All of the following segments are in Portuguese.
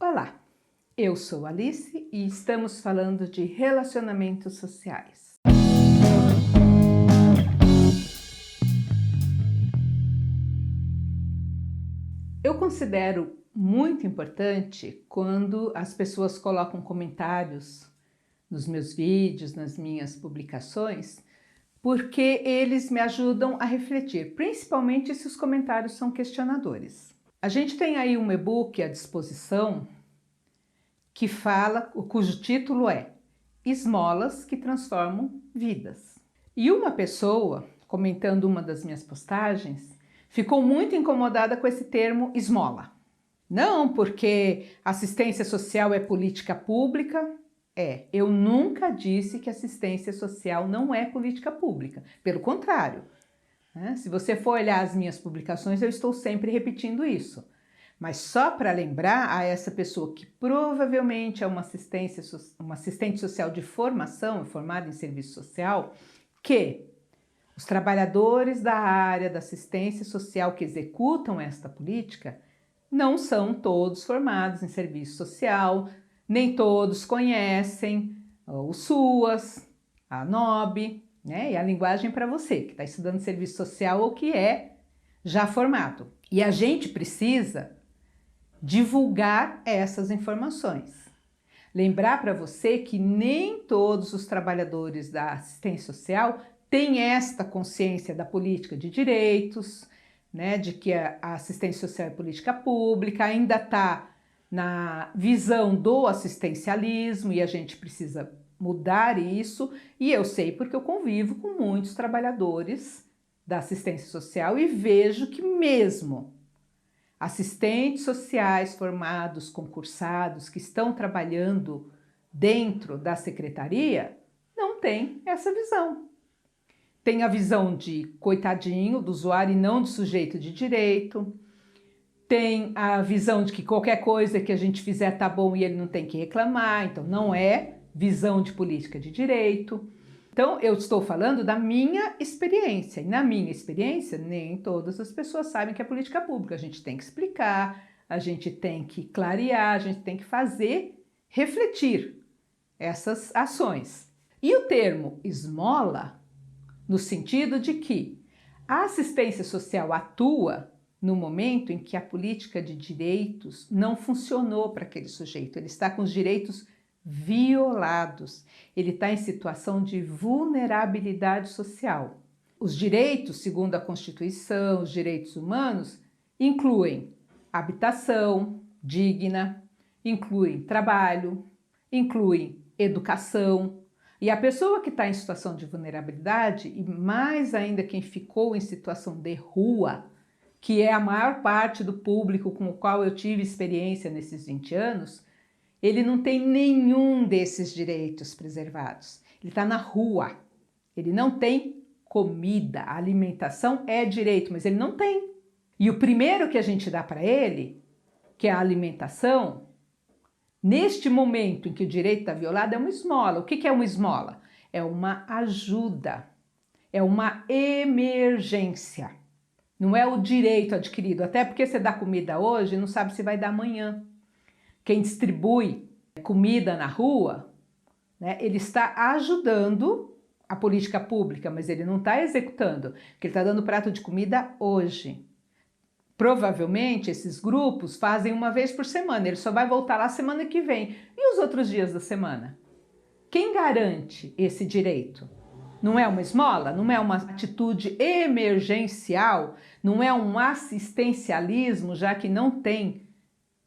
Olá, eu sou Alice e estamos falando de relacionamentos sociais. Eu considero muito importante quando as pessoas colocam comentários nos meus vídeos, nas minhas publicações, porque eles me ajudam a refletir, principalmente se os comentários são questionadores. A gente tem aí um e-book à disposição cujo título é Esmolas que Transformam Vidas. E uma pessoa, comentando uma das minhas postagens, ficou muito incomodada com esse termo esmola. Não porque assistência social é política pública. Eu nunca disse que assistência social não é política pública. Pelo contrário, né? Se você for olhar as minhas publicações, eu estou sempre repetindo isso. Mas só para lembrar a essa pessoa que provavelmente é uma assistente social de formação, formada em serviço social, que os trabalhadores da área da assistência social que executam esta política não são todos formados em serviço social, nem todos conhecem o SUAS, a NOB, né? E a linguagem para você que está estudando serviço social ou que é já formado. E a gente precisa divulgar essas informações. Lembrar para você que nem todos os trabalhadores da assistência social têm esta consciência da política de direitos, né, de que a assistência social é política pública, ainda está na visão do assistencialismo e a gente precisa mudar isso. E eu sei porque eu convivo com muitos trabalhadores da assistência social e vejo que mesmo assistentes sociais formados, concursados, que estão trabalhando dentro da secretaria, não tem essa visão. Tem a visão de coitadinho do usuário e não de sujeito de direito. Tem a visão de que qualquer coisa que a gente fizer tá bom e ele não tem que reclamar, então não é visão de política de direito. Então, eu estou falando da minha experiência, e na minha experiência, nem todas as pessoas sabem que é política pública. A gente tem que explicar, a gente tem que clarear, a gente tem que fazer refletir essas ações. E o termo esmola, no sentido de que a assistência social atua no momento em que a política de direitos não funcionou para aquele sujeito, ele está com os direitos violados, ele está em situação de vulnerabilidade social. Os direitos, segundo a Constituição, os direitos humanos, incluem habitação digna, incluem trabalho, incluem educação. E a pessoa que está em situação de vulnerabilidade, e mais ainda quem ficou em situação de rua, que é a maior parte do público com o qual eu tive experiência nesses 20 anos, ele não tem nenhum desses direitos preservados. Ele está na rua, ele não tem comida, a alimentação é direito, mas ele não tem. E o primeiro que a gente dá para ele, que é a alimentação, neste momento em que o direito está violado, é uma esmola. O que é uma esmola? É uma ajuda, é uma emergência. Não é o direito adquirido, até porque você dá comida hoje e não sabe se vai dar amanhã. Quem distribui comida na rua, né, ele está ajudando a política pública, mas ele não está executando, porque ele está dando prato de comida hoje. Provavelmente esses grupos fazem uma vez por semana, ele só vai voltar lá semana que vem. E os outros dias da semana? Quem garante esse direito? Não é uma esmola? Não é uma atitude emergencial? Não é um assistencialismo, já que não tem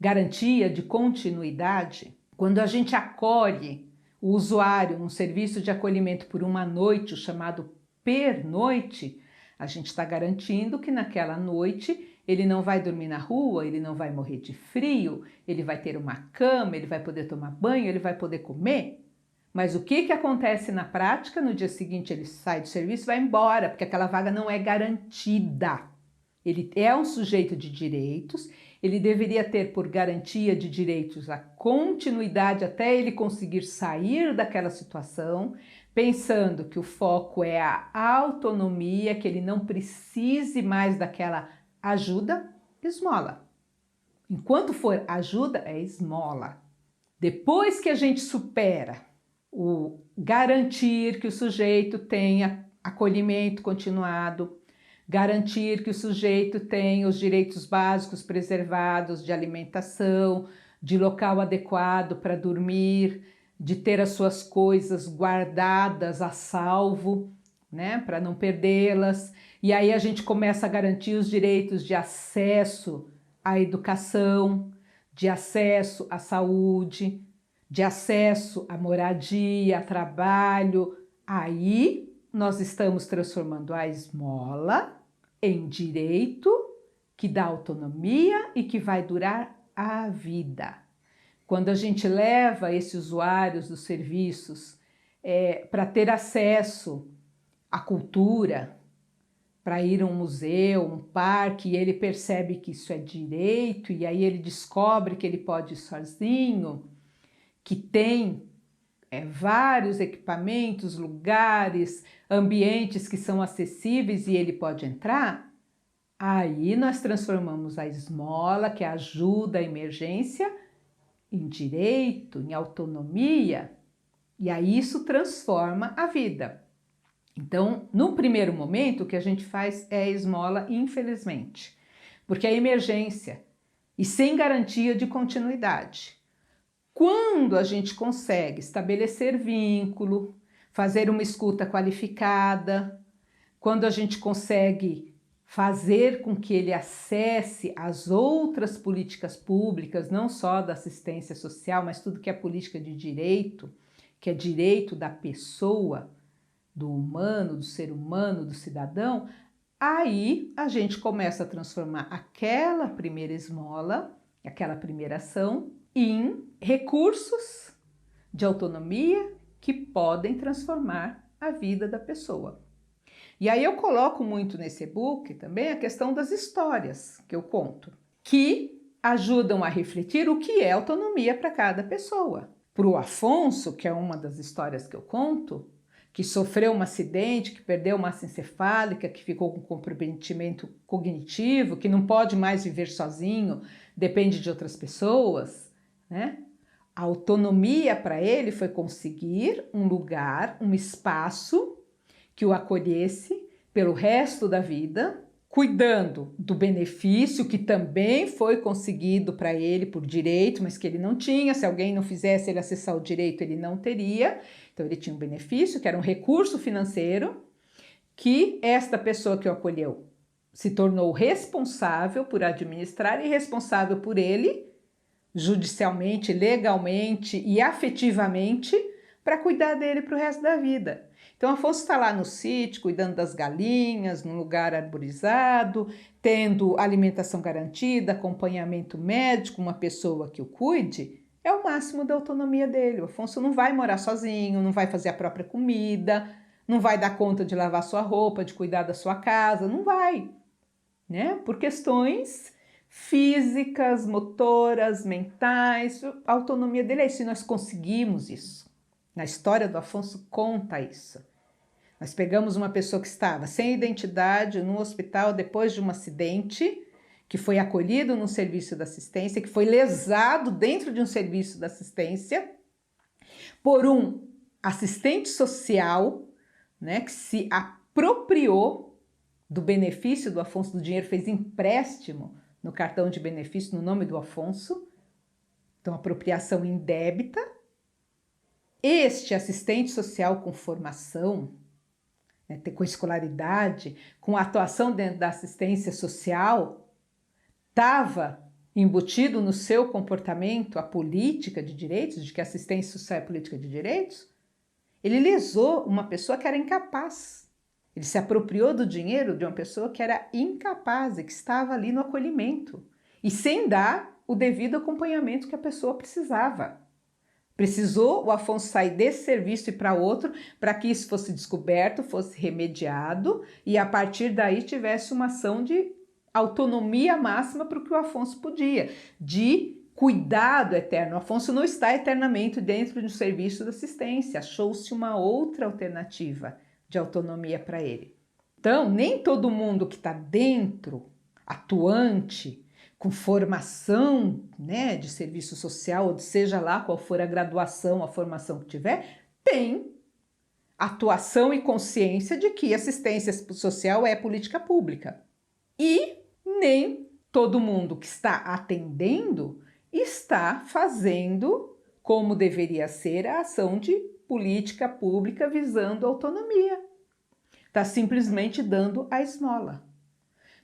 garantia de continuidade? Quando a gente acolhe o usuário num serviço de acolhimento por uma noite, o chamado pernoite, a gente está garantindo que naquela noite ele não vai dormir na rua, ele não vai morrer de frio, ele vai ter uma cama, ele vai poder tomar banho, ele vai poder comer. Mas o que acontece na prática? No dia seguinte ele sai do serviço e vai embora, porque aquela vaga não é garantida. Ele é um sujeito de direitos, ele deveria ter por garantia de direitos a continuidade até ele conseguir sair daquela situação, pensando que o foco é a autonomia, que ele não precise mais daquela ajuda, esmola. Enquanto for ajuda, é esmola. Depois que a gente supera o garantir que o sujeito tenha acolhimento continuado, garantir que o sujeito tenha os direitos básicos preservados de alimentação, de local adequado para dormir, de ter as suas coisas guardadas a salvo, né, para não perdê-las. E aí a gente começa a garantir os direitos de acesso à educação, de acesso à saúde, de acesso à moradia, a trabalho. Aí nós estamos transformando a esmola em direito que dá autonomia e que vai durar a vida. Quando a gente leva esses usuários dos serviços para ter acesso à cultura, para ir a um museu, um parque, e ele percebe que isso é direito, e aí ele descobre que ele pode ir sozinho, que tem vários equipamentos, lugares, ambientes que são acessíveis e ele pode entrar, aí nós transformamos a esmola, que é a ajuda à emergência, em direito, em autonomia, e aí isso transforma a vida. Então, no primeiro momento, o que a gente faz é a esmola, infelizmente, porque é emergência e sem garantia de continuidade. Quando a gente consegue estabelecer vínculo, fazer uma escuta qualificada, quando a gente consegue fazer com que ele acesse as outras políticas públicas, não só da assistência social, mas tudo que é política de direito, que é direito da pessoa, do humano, do ser humano, do cidadão, aí a gente começa a transformar aquela primeira esmola, aquela primeira ação, em recursos de autonomia que podem transformar a vida da pessoa. E aí eu coloco muito nesse e-book também a questão das histórias que eu conto, que ajudam a refletir o que é autonomia para cada pessoa. Para o Afonso, que é uma das histórias que eu conto, que sofreu um acidente, que perdeu massa encefálica, que ficou com comprometimento cognitivo, que não pode mais viver sozinho, depende de outras pessoas, né? A autonomia para ele foi conseguir um lugar, um espaço que o acolhesse pelo resto da vida, cuidando do benefício que também foi conseguido para ele por direito, mas que ele não tinha. Se alguém não fizesse ele acessar o direito, ele não teria. Então ele tinha um benefício, que era um recurso financeiro, que esta pessoa que o acolheu se tornou responsável por administrar e responsável por ele, judicialmente, legalmente e afetivamente, para cuidar dele para o resto da vida. Então, Afonso está lá no sítio, cuidando das galinhas, num lugar arborizado, tendo alimentação garantida, acompanhamento médico, uma pessoa que o cuide, é o máximo da autonomia dele. O Afonso não vai morar sozinho, não vai fazer a própria comida, não vai dar conta de lavar sua roupa, de cuidar da sua casa, não vai, né? Por questões físicas, motoras, mentais, a autonomia dele é isso, e nós conseguimos isso. Na história do Afonso conta isso. Nós pegamos uma pessoa que estava sem identidade no hospital depois de um acidente, que foi acolhido num serviço de assistência, que foi lesado dentro de um serviço de assistência por um assistente social, né, que se apropriou do benefício do Afonso, do dinheiro, fez empréstimo no cartão de benefício no nome do Afonso, então apropriação indébita. Este assistente social com formação, né, com escolaridade, com atuação dentro da assistência social, estava embutido no seu comportamento a política de direitos, de que assistência social é política de direitos. Ele lesou uma pessoa que era incapaz. Ele se apropriou do dinheiro de uma pessoa que era incapaz e que estava ali no acolhimento e sem dar o devido acompanhamento que a pessoa precisava. Precisou o Afonso sair desse serviço e para outro para que isso fosse descoberto, fosse remediado e a partir daí tivesse uma ação de autonomia máxima para o que o Afonso podia, de cuidado eterno. O Afonso não está eternamente dentro de um serviço de assistência, achou-se uma outra alternativa de autonomia para ele. Então, nem todo mundo que está dentro, atuante, com formação, né, de serviço social, ou seja lá qual for a graduação, a formação que tiver, tem atuação e consciência de que assistência social é política pública. E nem todo mundo que está atendendo está fazendo como deveria ser a ação de política pública visando autonomia. Está simplesmente dando a esmola.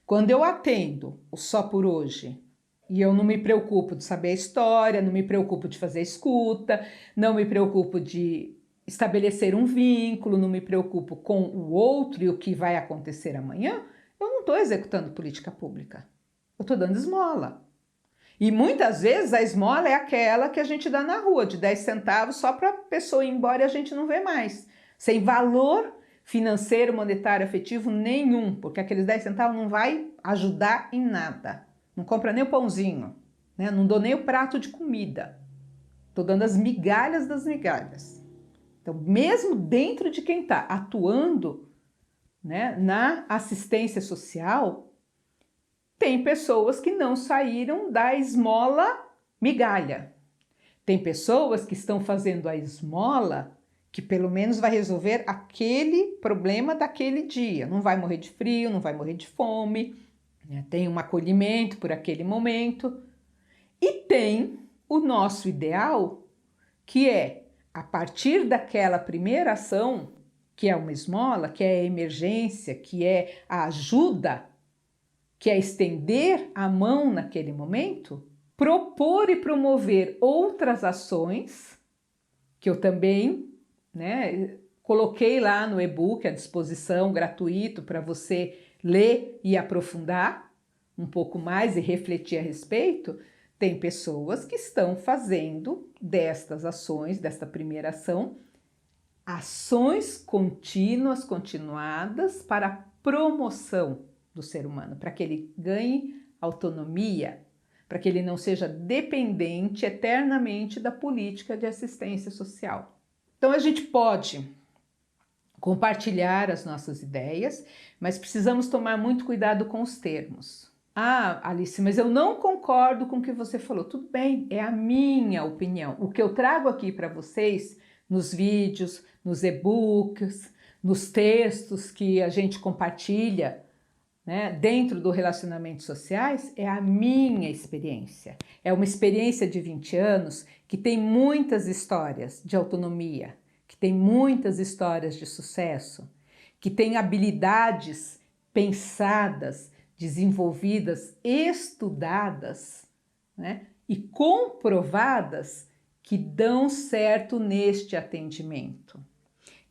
Quando eu atendo o só por hoje, e eu não me preocupo de saber a história, não me preocupo de fazer escuta, não me preocupo de estabelecer um vínculo, não me preocupo com o outro e o que vai acontecer amanhã, eu não estou executando política pública. Eu estou dando esmola. E muitas vezes a esmola é aquela que a gente dá na rua, de 10 centavos, só para a pessoa ir embora e a gente não vê mais. Sem valor financeiro, monetário, afetivo nenhum, porque aqueles 10 centavos não vai ajudar em nada. Não compra nem o pãozinho, né? Não dou nem o prato de comida. Estou dando as migalhas das migalhas. Então, mesmo dentro de quem está atuando, né, na assistência social, tem pessoas que não saíram da esmola migalha. Tem pessoas que estão fazendo a esmola que pelo menos vai resolver aquele problema daquele dia. Não vai morrer de frio, não vai morrer de fome, né? Tem um acolhimento por aquele momento. E tem o nosso ideal, que é, a partir daquela primeira ação, que é uma esmola, que é a emergência, que é a ajuda, que é estender a mão naquele momento, propor e promover outras ações, que eu também, né, coloquei lá no e-book à disposição, gratuito, para você ler e aprofundar um pouco mais e refletir a respeito. Tem pessoas que estão fazendo destas ações, desta primeira ação, ações contínuas, continuadas para a promoção do ser humano, para que ele ganhe autonomia, para que ele não seja dependente eternamente da política de assistência social. Então a gente pode compartilhar as nossas ideias, mas precisamos tomar muito cuidado com os termos. Ah, Alice, mas eu não concordo com o que você falou. Tudo bem, é a minha opinião. O que eu trago aqui para vocês nos vídeos, nos e-books, nos textos que a gente compartilha, né, dentro do relacionamentos sociais, é a minha experiência. É uma experiência de 20 anos que tem muitas histórias de autonomia, que tem muitas histórias de sucesso, que tem habilidades pensadas, desenvolvidas, estudadas, né, e comprovadas que dão certo neste atendimento,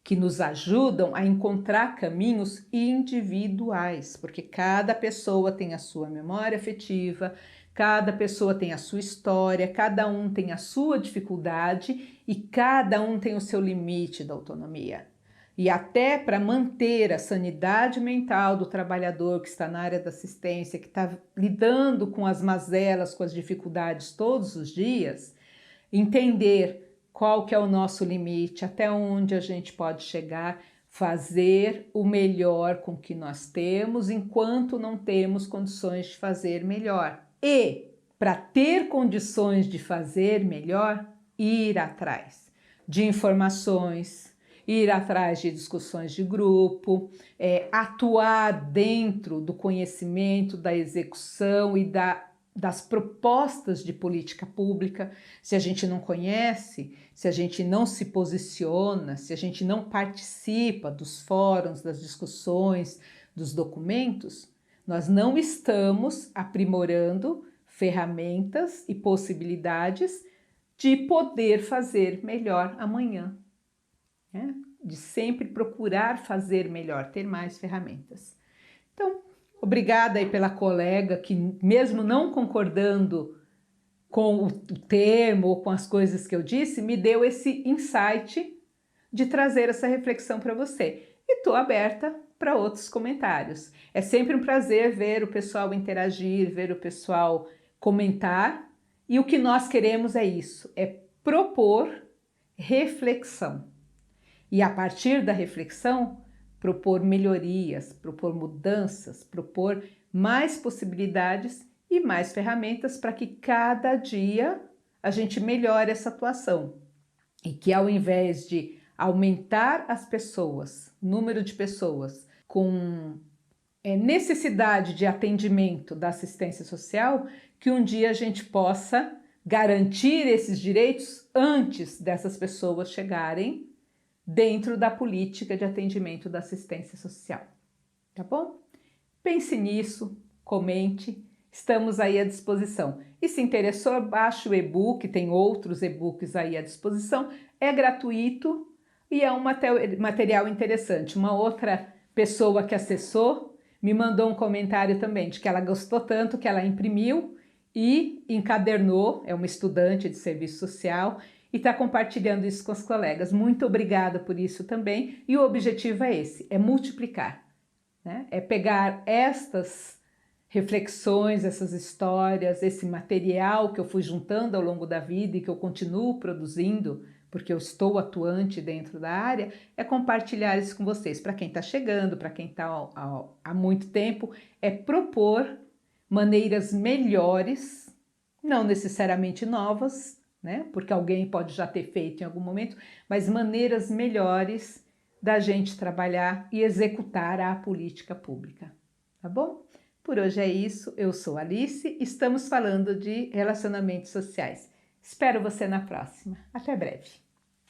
que nos ajudam a encontrar caminhos individuais, porque cada pessoa tem a sua memória afetiva, cada pessoa tem a sua história, cada um tem a sua dificuldade e cada um tem o seu limite da autonomia. E até para manter a sanidade mental do trabalhador que está na área da assistência, que está lidando com as mazelas, com as dificuldades todos os dias, entender qual que é o nosso limite, até onde a gente pode chegar, fazer o melhor com o que nós temos, enquanto não temos condições de fazer melhor. E, para ter condições de fazer melhor, ir atrás de informações, ir atrás de discussões de grupo, atuar dentro do conhecimento, da execução e das propostas de política pública. Se a gente não conhece, se a gente não se posiciona, se a gente não participa dos fóruns, das discussões, dos documentos, nós não estamos aprimorando ferramentas e possibilidades de poder fazer melhor amanhã, né? De sempre procurar fazer melhor, ter mais ferramentas. Então, obrigada aí pela colega que, mesmo não concordando com o termo ou com as coisas que eu disse, me deu esse insight de trazer essa reflexão para você. E estou aberta para outros comentários. É sempre um prazer ver o pessoal interagir, ver o pessoal comentar. E o que nós queremos é isso, é propor reflexão. E a partir da reflexão, propor melhorias, propor mudanças, propor mais possibilidades e mais ferramentas para que cada dia a gente melhore essa atuação e que, ao invés de aumentar as pessoas, número de pessoas com necessidade de atendimento da assistência social, que um dia a gente possa garantir esses direitos antes dessas pessoas chegarem dentro da política de atendimento da assistência social. Tá bom? Pense nisso, comente, estamos aí à disposição. E se interessou, baixe o e-book, tem outros e-books aí à disposição, é gratuito e é um material interessante. Uma outra pessoa que acessou me mandou um comentário também de que ela gostou tanto que ela imprimiu e encadernou, é uma estudante de serviço social e está compartilhando isso com os colegas. Muito obrigada por isso também, e o objetivo é esse, é multiplicar, né? É pegar estas reflexões, essas histórias, esse material que eu fui juntando ao longo da vida e que eu continuo produzindo, porque eu estou atuante dentro da área, é compartilhar isso com vocês. Para quem está chegando, para quem está há muito tempo, é propor maneiras melhores, não necessariamente novas, né? Porque alguém pode já ter feito em algum momento, mas maneiras melhores da gente trabalhar e executar a política pública, tá bom? Por hoje é isso, eu sou Alice, estamos falando de relacionamentos sociais. Espero você na próxima. Até breve.